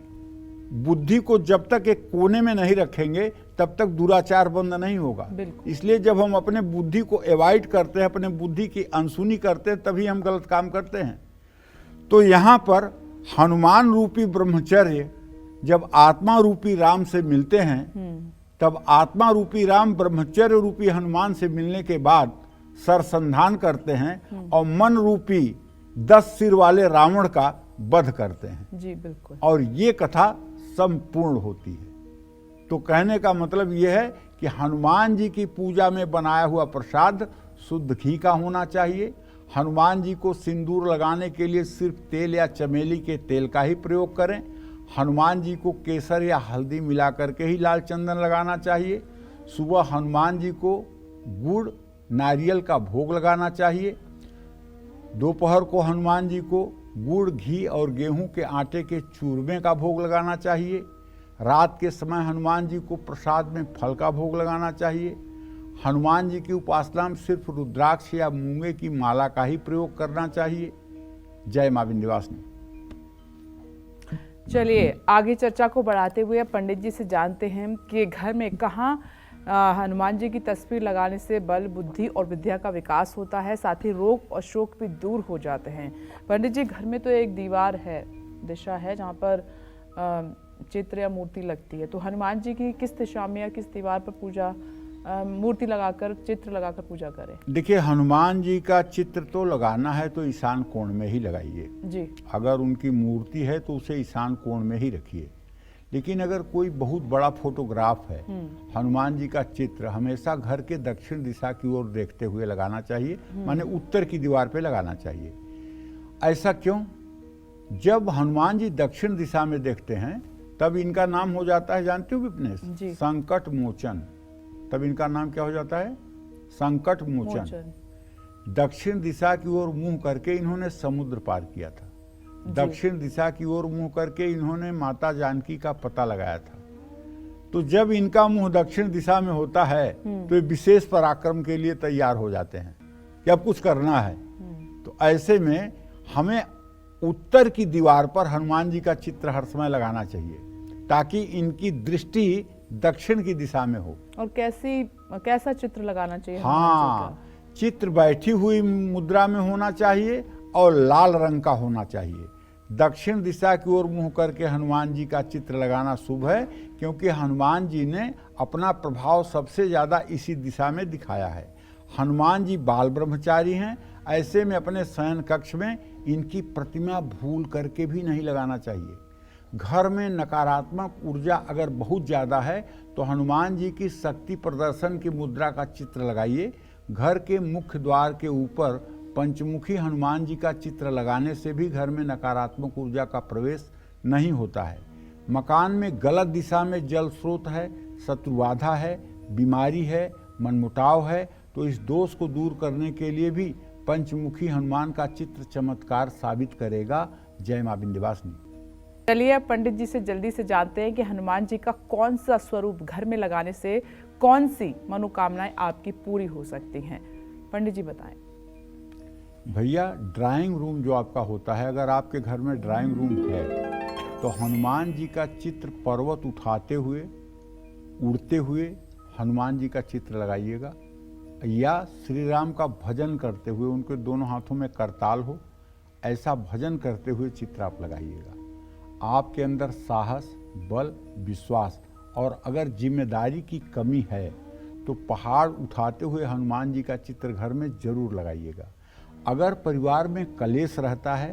बुद्धि को जब तक एक कोने में नहीं रखेंगे तब तक दुराचार बंद नहीं होगा। इसलिए जब हम अपने बुद्धि को अवॉइड करते हैं, अपने बुद्धि की अनसुनी करते हैं, तभी हम गलत काम करते हैं। तो यहाँ पर हनुमान रूपी ब्रह्मचर्य जब आत्मा रूपी राम से मिलते हैं, तब आत्मा रूपी राम ब्रह्मचर्य रूपी हनुमान से मिलने के बाद सरसंधान करते हैं और मन रूपी 10 सिर वाले रावण का वध करते हैं। जी बिल्कुल। और ये कथा संपूर्ण होती है। तो कहने का मतलब यह है कि हनुमान जी की पूजा में बनाया हुआ प्रसाद शुद्ध घी का होना चाहिए। हनुमान जी को सिंदूर लगाने के लिए सिर्फ तेल या चमेली के तेल का ही प्रयोग करें। हनुमान जी को केसर या हल्दी मिला करके ही लाल चंदन लगाना चाहिए। सुबह हनुमान जी को गुड़, नारियल का भोग लगाना चाहिए। दोपहर को हनुमान जी को गुड़, घी और गेहूं के आटे के चूरमे का भोग लगाना चाहिए। रात के समय हनुमान जी को प्रसाद में फल का भोग लगाना चाहिए। हनुमान जी की उपासना में सिर्फ रुद्राक्ष या मूंगे की माला का ही प्रयोग करना चाहिए। जय मां विंध्यवासिनी। चलिए आगे चर्चा को बढ़ाते हुए पंडित जी से जानते हैं कि घर में कहाँ हनुमान जी की तस्वीर लगाने से बल, बुद्धि और विद्या का विकास होता है, साथ ही रोग और शोक भी दूर हो जाते हैं। पंडित जी, घर में तो एक दीवार है, दिशा है जहाँ पर चित्र या मूर्ति लगती है, तो हनुमान जी की किस दिशा में या किस दीवार पर पूजा, मूर्ति लगाकर, चित्र लगाकर पूजा करें? देखिए, हनुमान जी का चित्र तो लगाना है तो ईशान कोण में ही लगाइए जी। अगर उनकी मूर्ति है तो उसे ईशान कोण में ही रखिए। लेकिन अगर कोई बहुत बड़ा फोटोग्राफ है, हनुमान जी का चित्र हमेशा घर के दक्षिण दिशा की ओर देखते हुए लगाना चाहिए, माने उत्तर की दीवार पे लगाना चाहिए। ऐसा क्यों? जब हनुमान जी दक्षिण दिशा में देखते हैं तब इनका नाम हो जाता है, जानते हो विपनेश, संकट मोचन। तब इनका नाम क्या हो जाता है? संकट मोचन। दक्षिण दिशा की ओर मुंह करके इन्होंने समुद्र पार किया था। दक्षिण दिशा की ओर मुंह करके इन्होंने माता जानकी का पता लगाया था। तो जब इनका मुंह दक्षिण दिशा में होता है तो ये विशेष पराक्रम के लिए तैयार हो जाते हैं कि अब कुछ करना है। तो ऐसे में हमें उत्तर की दीवार पर हनुमान जी का चित्र हर समय लगाना चाहिए ताकि इनकी दृष्टि दक्षिण की दिशा में हो। और कैसा चित्र लगाना चाहिए? हाँ, चित्र बैठी हुई मुद्रा में होना चाहिए और लाल रंग का होना चाहिए। दक्षिण दिशा की ओर मुंह करके हनुमान जी का चित्र लगाना शुभ है, क्योंकि हनुमान जी ने अपना प्रभाव सबसे ज्यादा इसी दिशा में दिखाया है। हनुमान जी बाल ब्रह्मचारी हैं, ऐसे में अपने शयन कक्ष में इनकी प्रतिमा भूल करके भी नहीं लगाना चाहिए। घर में नकारात्मक ऊर्जा अगर बहुत ज्यादा है तो हनुमान जी की शक्ति प्रदर्शन की मुद्रा का चित्र लगाइए। घर के मुख्य द्वार के ऊपर पंचमुखी हनुमान जी का चित्र लगाने से भी घर में नकारात्मक ऊर्जा का प्रवेश नहीं होता है। मकान में गलत दिशा में जल स्रोत है, शत्रुबाधा है, बीमारी है, मनमुटाव है, तो इस दोष को दूर करने के लिए भी पंचमुखी हनुमान का चित्र चमत्कार साबित करेगा। जय मां विंध्यवासिनी। चलिए अब पंडित जी से जल्दी से जानते हैं कि हनुमान जी का कौन सा स्वरूप घर में लगाने से कौन सी मनोकामनाएं आपकी पूरी हो सकती हैं। पंडित जी बताएं। भैया, ड्राइंग रूम जो आपका होता है, अगर आपके घर में ड्राइंग रूम है तो हनुमान जी का चित्र पर्वत उठाते हुए, उड़ते हुए हनुमान जी का चित्र लगाइएगा, या श्री राम का भजन करते हुए, उनके दोनों हाथों में करताल हो, ऐसा भजन करते हुए चित्र आप लगाइएगा। आपके अंदर साहस, बल, विश्वास और अगर जिम्मेदारी की कमी है तो पहाड़ उठाते हुए हनुमान जी का चित्र घर में जरूर लगाइएगा। अगर परिवार में कलेश रहता है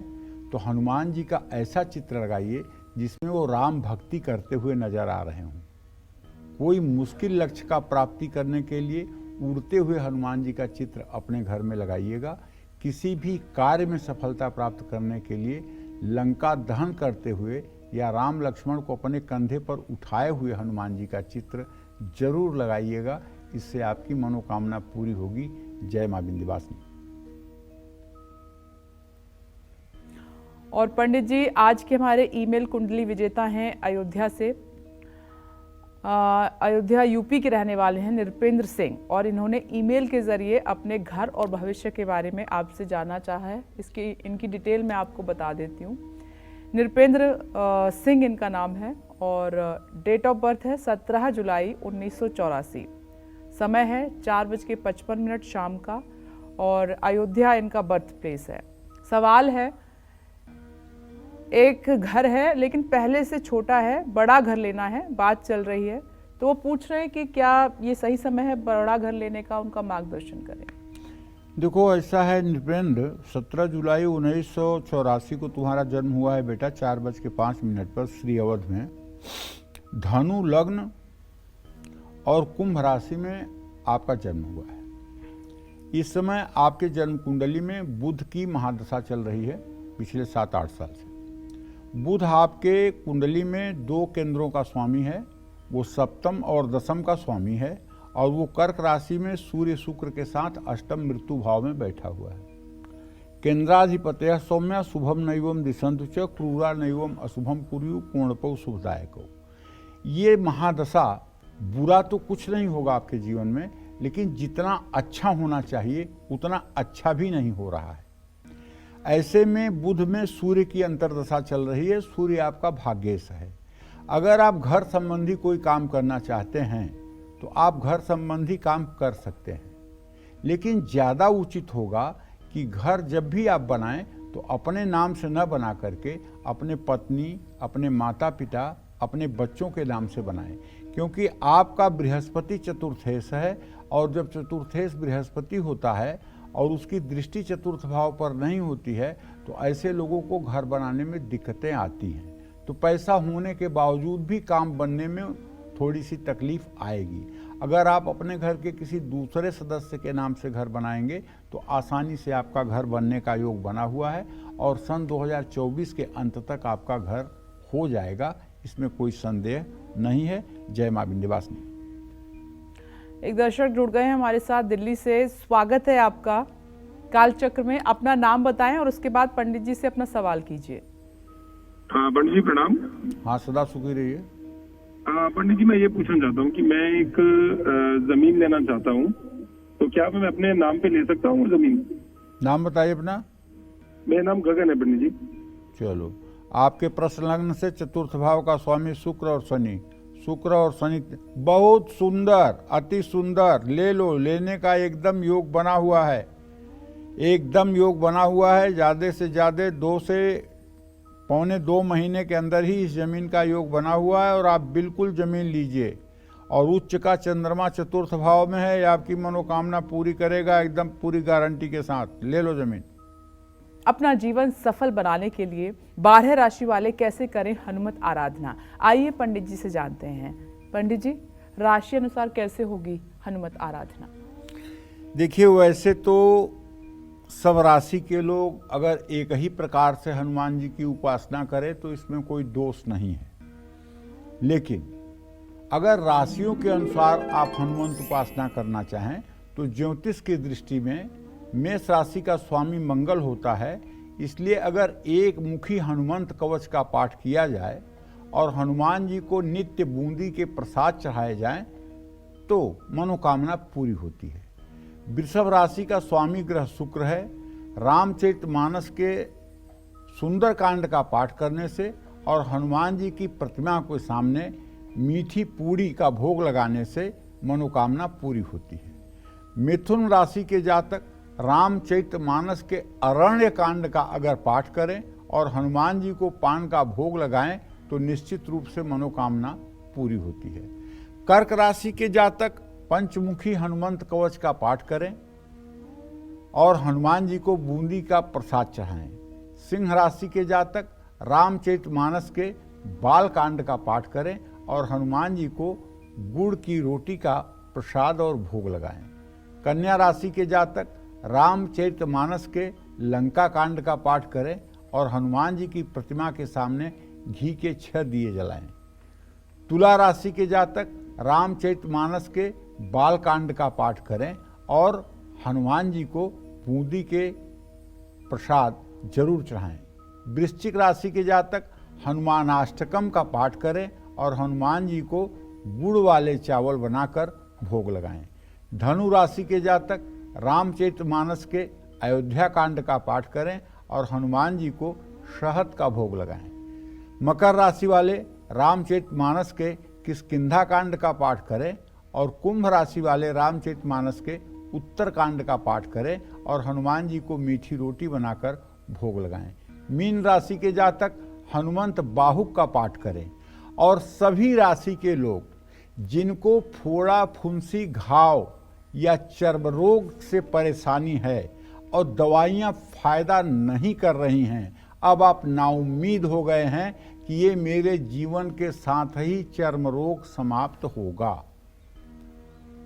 तो हनुमान जी का ऐसा चित्र लगाइए जिसमें वो राम भक्ति करते हुए नजर आ रहे हों। कोई मुश्किल लक्ष्य का प्राप्ति करने के लिए उड़ते हुए हनुमान जी का चित्र अपने घर में लगाइएगा। किसी भी कार्य में सफलता प्राप्त करने के लिए लंका दहन करते हुए या राम लक्ष्मण को अपने कंधे पर उठाए हुए हनुमान जी का चित्र जरूर लगाइएगा। इससे आपकी मनोकामना पूरी होगी। जय मां विंध्यवासिनी। और पंडित जी, आज के हमारे ईमेल कुंडली विजेता हैं अयोध्या से। अयोध्या यूपी के रहने वाले हैं नृपेंद्र सिंह, और इन्होंने ईमेल के जरिए अपने घर और भविष्य के बारे में आपसे जानना चाहा है। इनकी डिटेल मैं आपको बता देती हूँ। नृपेंद्र सिंह इनका नाम है और डेट ऑफ बर्थ है 17 जुलाई 1984। समय है 4:55 शाम का और अयोध्या इनका बर्थ प्लेस है। सवाल है, एक घर है लेकिन पहले से छोटा है, बड़ा घर लेना है, बात चल रही है, तो वो पूछ रहे हैं कि क्या ये सही समय है बड़ा घर लेने का, उनका मार्गदर्शन करें। देखो, ऐसा है नृपेंद्र, 17 जुलाई 1984 को तुम्हारा जन्म हुआ है बेटा, 4:05 पर श्री अवध में। धनु लग्न और कुंभ राशि में आपका जन्म हुआ है। इस समय आपके जन्म कुंडली में बुध की महादशा चल रही है पिछले 7-8 साल से। बुध आपके कुंडली में 2 केंद्रों का स्वामी है, वो सप्तम और दशम का स्वामी है, और वो कर्क राशि में सूर्य शुक्र के साथ अष्टम मृत्यु भाव में बैठा हुआ है। केंद्राधिपत्य सौम्या शुभम नैवम दिशंतु च क्रूरा नैवम अशुभम कुर्यु पूर्णपौ शुभदायको। ये महादशा बुरा तो कुछ नहीं होगा आपके जीवन में, लेकिन जितना अच्छा होना चाहिए उतना अच्छा भी नहीं हो रहा है। ऐसे में बुध में सूर्य की अंतर्दशा चल रही है। सूर्य आपका भाग्येश है। अगर आप घर संबंधी कोई काम करना चाहते हैं तो आप घर संबंधी काम कर सकते हैं, लेकिन ज़्यादा उचित होगा कि घर जब भी आप बनाएं तो अपने नाम से न बना करके अपने पत्नी, अपने माता पिता, अपने बच्चों के नाम से बनाएं, क्योंकि आपका बृहस्पति चतुर्थेश है, और जब चतुर्थेश बृहस्पति होता है और उसकी दृष्टि चतुर्थ भाव पर नहीं होती है तो ऐसे लोगों को घर बनाने में दिक्कतें आती हैं। तो पैसा होने के बावजूद भी काम बनने में थोड़ी सी तकलीफ आएगी। अगर आप अपने घर के किसी दूसरे सदस्य के नाम से घर बनाएंगे तो आसानी से आपका घर बनने का योग बना हुआ है, और सन 2024 के अंत तक आपका घर हो जाएगा, इसमें कोई संदेह नहीं है। जय मां विंध्यवासिनी। एक दर्शक जुड़ गए हैं हमारे साथ दिल्ली से। स्वागत है आपका कालचक्र में। अपना नाम बताएं और उसके बाद पंडित जी से अपना सवाल कीजिए। हाँ पंडित जी प्रणाम। हाँ, सदा सुखी रहिए। पंडित जी, मैं ये पूछना चाहता हूँ कि मैं एक जमीन लेना चाहता हूँ, तो क्या मैं अपने नाम पे ले सकता हूँ जमीन? नाम बताइए अपना। मेरा नाम गगन है पंडित जी। चलो, आपके प्रश्न लग्न से चतुर्थ भाव का स्वामी शुक्र और शनि, शुक्र और शनि बहुत सुंदर, अति सुंदर। ले लो, लेने का एकदम योग बना हुआ है, एकदम योग बना हुआ है। ज़्यादा से ज़्यादा 2 से पौने 2 महीने के अंदर ही इस जमीन का योग बना हुआ है, और आप बिल्कुल जमीन लीजिए। और उच्च का चंद्रमा चतुर्थ भाव में है, आपकी मनोकामना पूरी करेगा एकदम पूरी गारंटी के साथ। ले लो जमीन। अपना जीवन सफल बनाने के लिए 12 राशि वाले कैसे करें हनुमत आराधना, आइए पंडित जी से जानते हैं। पंडित जी, राशि अनुसार कैसे होगी हनुमत आराधना? देखिए, वैसे तो सब राशि के लोग अगर एक ही प्रकार से हनुमान जी की उपासना करें तो इसमें कोई दोष नहीं है, लेकिन अगर राशियों के अनुसार आप हनुमंत उपासना करना चाहें तो ज्योतिष की दृष्टि में मेष राशि का स्वामी मंगल होता है, इसलिए अगर एक मुखी हनुमंत कवच का पाठ किया जाए और हनुमान जी को नित्य बूंदी के प्रसाद चढ़ाए जाएं तो मनोकामना पूरी होती है। वृषभ राशि का स्वामी ग्रह शुक्र है। रामचरितमानस के सुंदर कांड का पाठ करने से और हनुमान जी की प्रतिमा के सामने मीठी पूड़ी का भोग लगाने से मनोकामना पूरी होती है। मिथुन राशि के जातक रामचरितमानस के अरण्य कांड का अगर पाठ करें और हनुमान जी को पान का भोग लगाएं तो निश्चित रूप से मनोकामना पूरी होती है। कर्क राशि के जातक पंचमुखी हनुमंत कवच का पाठ करें और हनुमान जी को बूंदी का प्रसाद चढ़ाएं। सिंह राशि के जातक रामचरितमानस के बाल कांड का पाठ करें और हनुमान जी को गुड़ की रोटी का प्रसाद और भोग लगाएं। कन्या राशि के जातक रामचरितमानस के लंका कांड का पाठ करें और हनुमान जी की प्रतिमा के सामने घी के 6 दिए जलाएं। तुला राशि के जातक रामचरितमानस के बाल कांड का पाठ करें और हनुमान जी को बूंदी के प्रसाद जरूर चढ़ाएं। वृश्चिक राशि के जातक हनुमानाष्टकम का पाठ करें और हनुमान जी को गुड़ वाले चावल बनाकर भोग लगाएं। धनु राशि के जातक रामचरितमानस के अयोध्या कांड का पाठ करें और हनुमान जी को शहद का भोग लगाएं। मकर राशि वाले रामचरितमानस के किष्किंधा कांड का पाठ करें और कुंभ राशि वाले रामचरितमानस के उत्तर कांड का पाठ करें और हनुमान जी को मीठी रोटी बनाकर भोग लगाएं। मीन राशि के जातक हनुमंत बाहुक का पाठ करें और सभी राशि के लोग जिनको फोड़ा, फुंसी, घाव या चर्म रोग से परेशानी है और दवाइयाँ फायदा नहीं कर रही हैं, अब आप नाउम्मीद हो गए हैं कि ये मेरे जीवन के साथ ही चर्म रोग समाप्त होगा।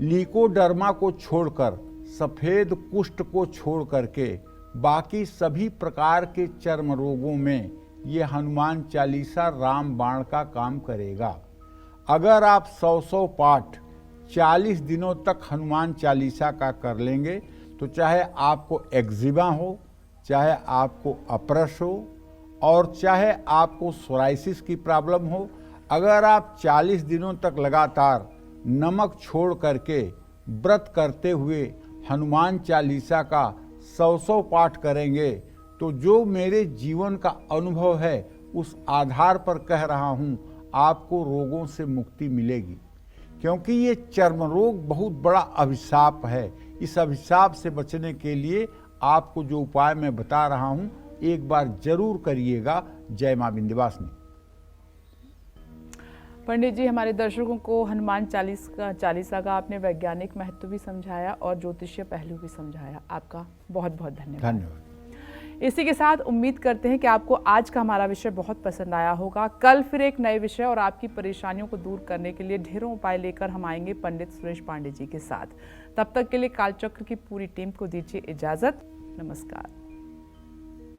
लीकोडर्मा को छोड़कर, सफ़ेद कुष्ठ को छोड़ करके बाकी सभी प्रकार के चर्म रोगों में ये हनुमान चालीसा रामबाण का काम करेगा। अगर आप 100 पाठ 40 दिनों तक हनुमान चालीसा का कर लेंगे तो चाहे आपको एक्जिमा हो, चाहे आपको अपरस हो और चाहे आपको सोराइसिस की प्रॉब्लम हो, अगर आप 40 दिनों तक लगातार नमक छोड़ करके व्रत करते हुए हनुमान चालीसा का 100 पाठ करेंगे तो जो मेरे जीवन का अनुभव है उस आधार पर कह रहा हूँ आपको रोगों से मुक्ति मिलेगी। क्योंकि ये चर्म रोग बहुत बड़ा अभिशाप है। इस अभिशाप से बचने के लिए आपको जो उपाय मैं बता रहा हूँ एक बार जरूर करिएगा। जय मां विंध्यवासिनी। पंडित जी, हमारे दर्शकों को हनुमान चालीसा का आपने वैज्ञानिक महत्व भी समझाया और ज्योतिषीय पहलू भी समझाया। आपका बहुत बहुत धन्यवाद। धन्यवाद। इसी के साथ उम्मीद करते हैं कि आपको आज का हमारा विषय बहुत पसंद आया होगा। कल फिर एक नए विषय और आपकी परेशानियों को दूर करने के लिए ढेरों उपाय लेकर हम आएंगे पंडित सुरेश पांडे जी के साथ। तब तक के लिए कालचक्र की पूरी टीम को दीजिए इजाजत। नमस्कार।